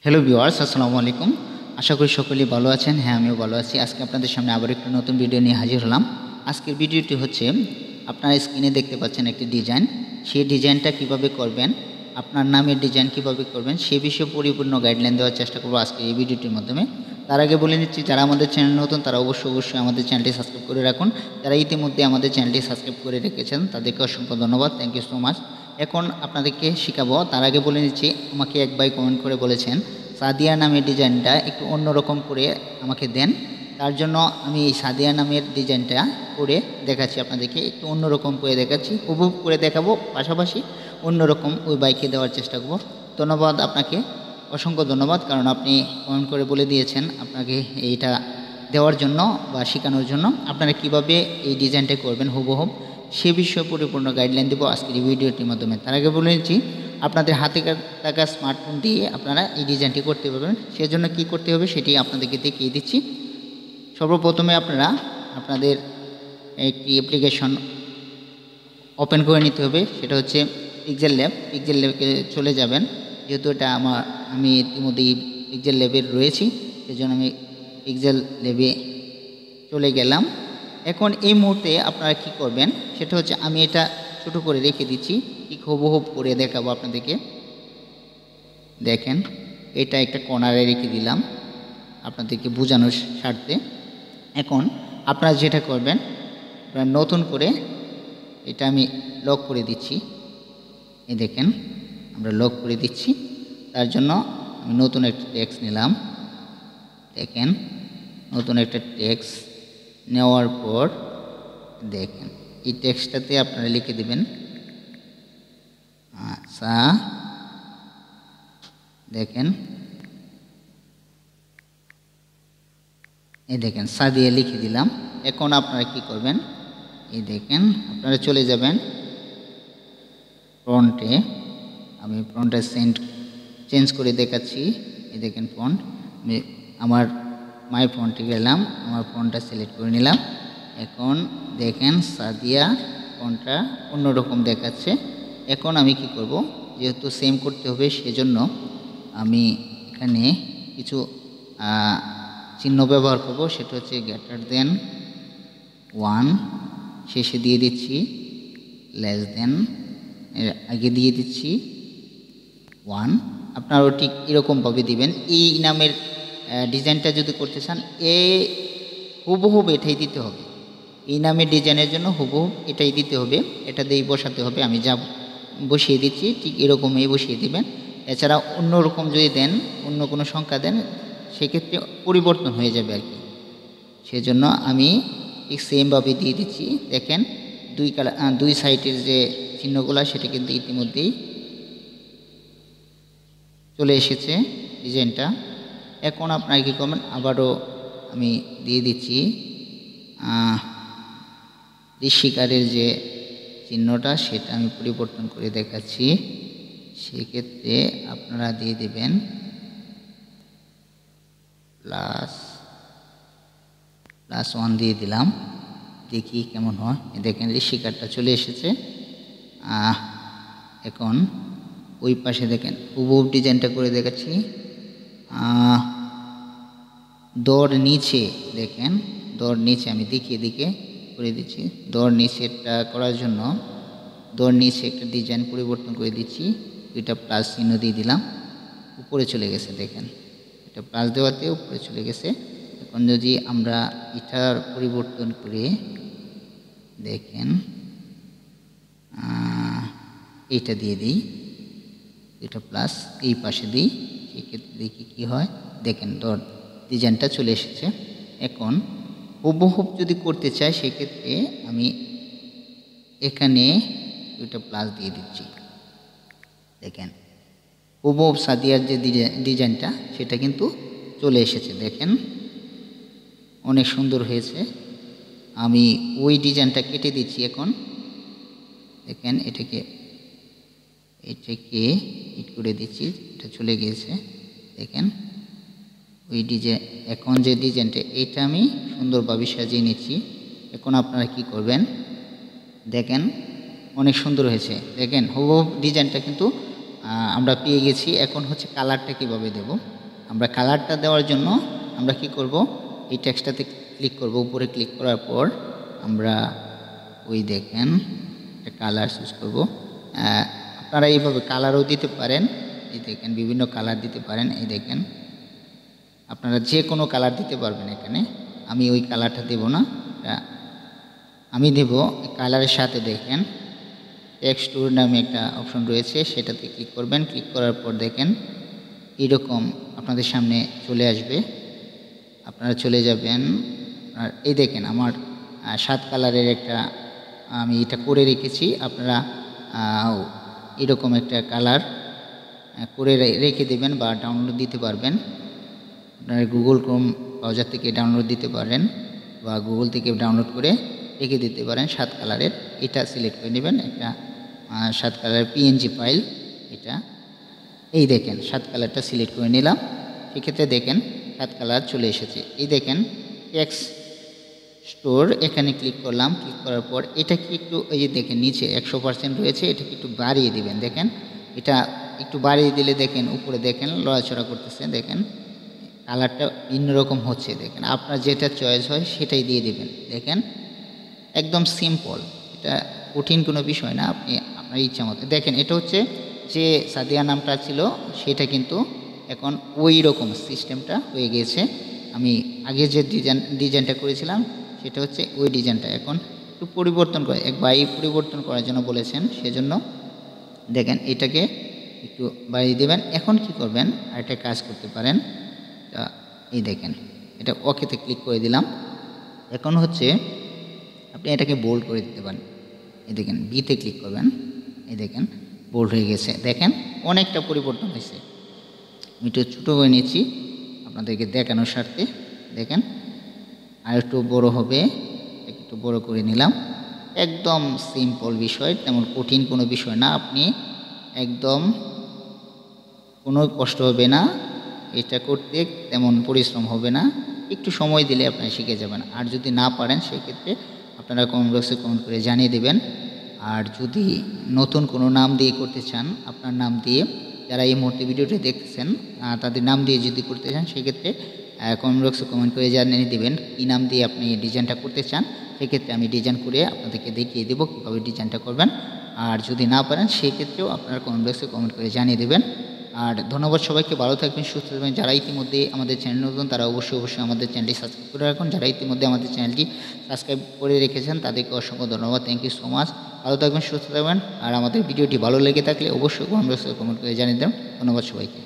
Hello viewers, আসসালামু আলাইকুম। আশা করি সকলেই ভালো আছেন। হ্যাঁ, আমিও ভালো আছি। আজকে আপনাদের সামনে আবার একটি নতুন ভিডিও নিয়ে হাজির হলাম। আজকের ভিডিওটি হচ্ছে আপনারা স্ক্রিনে দেখতে পাচ্ছেন একটি ডিজাইন। সেই ডিজাইনটা কিভাবে করবেন, আপনার নামের ডিজাইন কিভাবে করবেন সে বিষয়ে পরিপূর্ণ গাইডলাইন দেওয়ার চেষ্টা করব আজকের এই ভিডিওটির মাধ্যমে। তার আগে বলে নিচ্ছি, যারা আমাদের চ্যানেল নতুন তারা অবশ্যই আমাদের চ্যানেলটি সাবস্ক্রাইব করে রাখুন। যারা ইতিমধ্যে আমাদের চ্যানেলটি সাবস্ক্রাইব করে রেখেছেন তাদেরকে অসংখ্য ধন্যবাদ। Thank you so much. এখন আপনাদেরকে শেখাবো। তার আগে বলে নিচ্ছি, আমাকে এক ভাই কমেন্ট করে বলেছেন সাদিয়া নামের ডিজাইনটা একটু অন্যরকম করে আমাকে দেন। তার জন্য আমি এই সাদিয়া নামের ডিজাইনটা করে দেখাচ্ছি আপনাদেরকে, একটু অন্যরকম করে দেখাচ্ছি, হুবহু করে দেখাবো, পাশাপাশি অন্যরকম ওই বাইকে দেওয়ার চেষ্টা করব। ধন্যবাদ আপনাকে, অসংখ্য ধন্যবাদ, কারণ আপনি কমেন্ট করে বলে দিয়েছেন আপনাকে এইটা দেওয়ার জন্য বা শেখানোর জন্য। আপনারা কিভাবে এই ডিজাইনটা করবেন হুবহু সে বিষয়ে পরিপূর্ণ গাইডলাইন দেবো আজকের এই ভিডিওটির মাধ্যমে। তার আগে বলে নিচ্ছি, আপনাদের হাতে থাকা স্মার্টফোন দিয়ে আপনারা এই ডিজাইনটি করতে পারবেন। সেজন্য কি করতে হবে সেটি আপনাদেরকে দেখিয়ে দিচ্ছি। সর্বপ্রথমে আপনারা আপনাদের একটি অ্যাপ্লিকেশন ওপেন করে নিতে হবে, সেটা হচ্ছে পিক্সেল ল্যাব। পিক্সেল ল্যাবে চলে যাবেন। যেহেতু এটা আমি ইতিমধ্যেই পিক্সেল ল্যাবে রয়েছি, সেজন্য আমি পিক্সেল ল্যাবে চলে গেলাম। এখন এই মুহূর্তে আপনারা কি করবেন সেটা হচ্ছে, আমি এটা ছোটো করে রেখে দিচ্ছি, ঠিক হুবহু করে দেখাবো আপনাদেরকে। দেখেন, এটা একটা কর্নারে রেখে দিলাম আপনাদেরকে বোঝানোর স্বার্থে। এখন আপনারা যেটা করবেন, নতুন করে এটা আমি লক করে দিচ্ছি। এই দেখেন, আমরা লক করে দিচ্ছি। তার জন্য আমি নতুন একটা টেক্সট নিলাম। দেখেন, নতুন একটা টেক্সট নেওয়ার পর দেখেন এই টেক্সটটাতে আপনারা লিখে দেবেন আচ্ছা। দেখেন, এই দেখেন সাদিয়া লিখে দিলাম। এখন আপনারা কি করবেন, এই দেখেন আপনারা চলে যাবেন ফন্টে। আমি ফন্টটা চেঞ্জ করে দেখাচ্ছি। এই দেখেন ফন্ট, আমি আমার মাই ফন্টে গেলাম, আমার ফন্টটা সিলেক্ট করে নিলাম। এখন দেখেন সাদিয়া ফন্টটা অন্যরকম দেখাচ্ছে। এখন আমি কি করব, যেহেতু সেম করতে হবে সেজন্য আমি এখানে কিছু চিহ্ন ব্যবহার করব। সেটা হচ্ছে গ্রেটার দেন 1 শেষে দিয়ে দিচ্ছি, লেস দেন এর আগে দিয়ে দিচ্ছি 1। আপনারাও ঠিক এরকমভাবে দিবেন। এই নামের ডিজাইনটা যদি করতে চান হুবহু এটাই দিতে হবে। এই নামের ডিজাইনের জন্য হুবহু এটাই দিতে হবে, এটা দিয়েই বসাতে হবে। আমি যা বসিয়ে দিচ্ছি ঠিক এরকমই বসিয়ে দিবেন। এছাড়া অন্য রকম যদি দেন, অন্য কোনো সংখ্যা দেন, সেক্ষেত্রে পরিবর্তন হয়ে যাবে আর কি। সেজন্য আমি ঠিক সেমভাবে দিয়ে দিচ্ছি। দেখেন দুই সাইডের যে চিহ্নগুলো সেটা কিন্তু ইতিমধ্যেই চলে এসেছে ডিজাইনটা। এখন আপনারা কী করবেন, আবারও আমি দিয়ে দিচ্ছি ঋষিকারের যে চিহ্নটা সেটা আমি পরিবর্তন করে দেখাচ্ছি। সেক্ষেত্রে আপনারা দিয়ে দেবেন +1 দিয়ে দিলাম। দেখি কেমন হয়। দেখেন ঋষিকারটা চলে এসেছে। এখন ওই পাশে দেখেন হুবহু ডিজাইনটা করে দেখাচ্ছি। দর নিচে দেখেন, দর নিচে আমি দিকে করে দিচ্ছি। দর নিচেটা করার জন্য দর নিচে একটা ডিজাইন পরিবর্তন করে দিচ্ছি। দুইটা প্লাস চিহ্ন দিয়ে দিলাম, উপরে চলে গেছে। দেখেন, এটা প্লাস দেওয়াতে উপরে চলে গেছে। এখন যদি আমরা এটার পরিবর্তন করে দেখেন এইটা দিয়ে দিই, এটা প্লাস এই পাশে দিই, সেক্ষেত্রে দেখি কী হয়। দেখেন দর ডিজাইনটা চলে এসেছে। এখন হুবহু যদি করতে চাই সেক্ষেত্রে আমি এখানে দুইটা প্লাস দিয়ে দিচ্ছি। দেখেন হুবহু সাদিয়ার যে ডিজাইনটা সেটা কিন্তু চলে এসেছে। দেখেন অনেক সুন্দর হয়েছে। আমি ওই ডিজাইনটা কেটে দিচ্ছি এখন। দেখেন এটাকে হিট করে দিচ্ছি, এটা চলে গিয়েছে। দেখেন ওই ডিজাইন, এখন যে ডিজাইনটা এটা আমি সুন্দরভাবে সাজিয়ে নিচ্ছি। এখন আপনারা কি করবেন, দেখেন অনেক সুন্দর হয়েছে। দেখেন হুবহু ডিজাইনটা কিন্তু আমরা পেয়ে গেছি। এখন হচ্ছে কালারটা কীভাবে দেব। আমরা কালারটা দেওয়ার জন্য আমরা কি করব, এই টেক্সটটাতে ক্লিক করব। উপরে ক্লিক করার পর আমরা ওই দেখেন একটা কালার চুজ করব। আপনারা এইভাবে কালারও দিতে পারেন, এই দেখেন বিভিন্ন কালার দিতে পারেন। এই দেখেন আপনারা যে কোনো কালার দিতে পারবেন এখানে। আমি ওই কালারটা দেব না, আমি দেব কালারের সাথে দেখেন টেক্সট টুল নামে একটা অপশন রয়েছে, সেটাতে ক্লিক করবেন। ক্লিক করার পর দেখেন এরকম আপনাদের সামনে চলে আসবে, আপনারা চলে যাবেন। আর এই দেখেন আমার 7 কালারের একটা আমি এটা করে রেখেছি। আপনারা এরকম একটা কালার করে রেখে দেবেন বা ডাউনলোড দিতে পারবেন। আপনারা গুগল ক্রোম ব্রাউজার থেকে ডাউনলোড দিতে পারেন বা গুগল থেকে ডাউনলোড করে রেখে দিতে পারেন 7 কালারের। এটা সিলেক্ট করে নেবেন, একটা 7 কালারের পিএনজি ফাইল এটা। এই দেখেন 7 কালারটা সিলেক্ট করে নিলাম, সেক্ষেত্রে দেখেন 7 কালার চলে এসেছে। এই দেখেন টেক্সট স্টোর, এখানে ক্লিক করলাম। ক্লিক করার পর এটা কি একটু এই যে দেখেন নিচে 100% রয়েছে, এটাকে একটু বাড়িয়ে দিবেন। দেখেন এটা একটু বাড়িয়ে দিলে দেখেন উপরে দেখেন লড়াচড়া করতেছে, দেখেন কালারটা ভিন্ন রকম হচ্ছে। দেখেন আপনার যেটা চয়েস হয় সেটাই দিয়ে দিবেন। দেখেন একদম সিম্পল, এটা কঠিন কোনো বিষয় না, আপনি আপনার ইচ্ছা মতো। দেখেন এটা হচ্ছে যে সাদিয়া নামটা ছিল সেটা কিন্তু এখন ওই রকম সিস্টেমটা হয়ে গিয়েছে। আমি আগে যে ডিজাইনটা করেছিলাম সেটা হচ্ছে ওই ডিজাইনটা এখন একটু পরিবর্তন করে এক ভাই পরিবর্তন করার জন্য বলেছেন, সেজন্য দেখেন এটাকে একটু বাড়িয়ে দেবেন। এখন কি করবেন, আরেকটা কাজ করতে পারেন। এই দেখেন এটা ওকেতে ক্লিক করে দিলাম। এখন হচ্ছে আপনি এটাকে বোল্ড করে দিতে পারেন। এই দেখেন বিতে ক্লিক করবেন, এই দেখেন বোল্ড হয়ে গেছে। দেখেন অনেকটা পরিবর্তন হয়েছে। আমি একটু ছোটো করে নিয়েছি আপনাদেরকে দেখানোর স্বার্থে। দেখেন আর একটু বড় হবে, একটু বড় করে নিলাম। একদম সিম্পল বিষয়, তেমন কঠিন কোনো বিষয় না। আপনি একদম কোনো কষ্ট হবে না, এটা করতে তেমন পরিশ্রম হবে না, একটু সময় দিলে আপনারা শিখে যাবেন। আর যদি না পারেন সেক্ষেত্রে আপনারা কমেন্ট বক্সে কমেন্ট করে জানিয়ে দেবেন। আর যদি নতুন কোনো নাম দিয়ে করতে চান, আপনার নাম দিয়ে, যারা এই মুহূর্তে ভিডিওটি দেখতেছেন তাদের নাম দিয়ে যদি করতে চান সেক্ষেত্রে কমেন্ট বক্সে কমেন্ট করে জানিয়ে দেবেন কী নাম দিয়ে আপনি ডিজাইনটা করতে চান। সেক্ষেত্রে আমি ডিজাইন করে আপনাদেরকে দেখিয়ে দেবো কীভাবে ডিজাইনটা করবেন। আর যদি না পারেন সেক্ষেত্রেও আপনারা কমেন্ট বক্সে কমেন্ট করে জানিয়ে দেবেন। আর ধন্যবাদ সবাইকে, ভালো থাকবেন, সুস্থ থাকবেন। যারা ইতিমধ্যে আমাদের চ্যানেল নতুন তারা অবশ্যই আমাদের চ্যানেলটি সাবস্ক্রাইব করে রাখুন। যারা ইতিমধ্যে আমাদের চ্যানেলটি সাবস্ক্রাইব করে রেখেছেন তাদেরকে অসংখ্য ধন্যবাদ। Thank you so much. ভালো থাকবেন, সুস্থ থাকবেন। আর আমাদের ভিডিওটি ভালো লেগে থাকলে অবশ্যই কমেন্ট বক্সে কমেন্ট করে জানিয়ে দেবেন। ধন্যবাদ সবাইকে।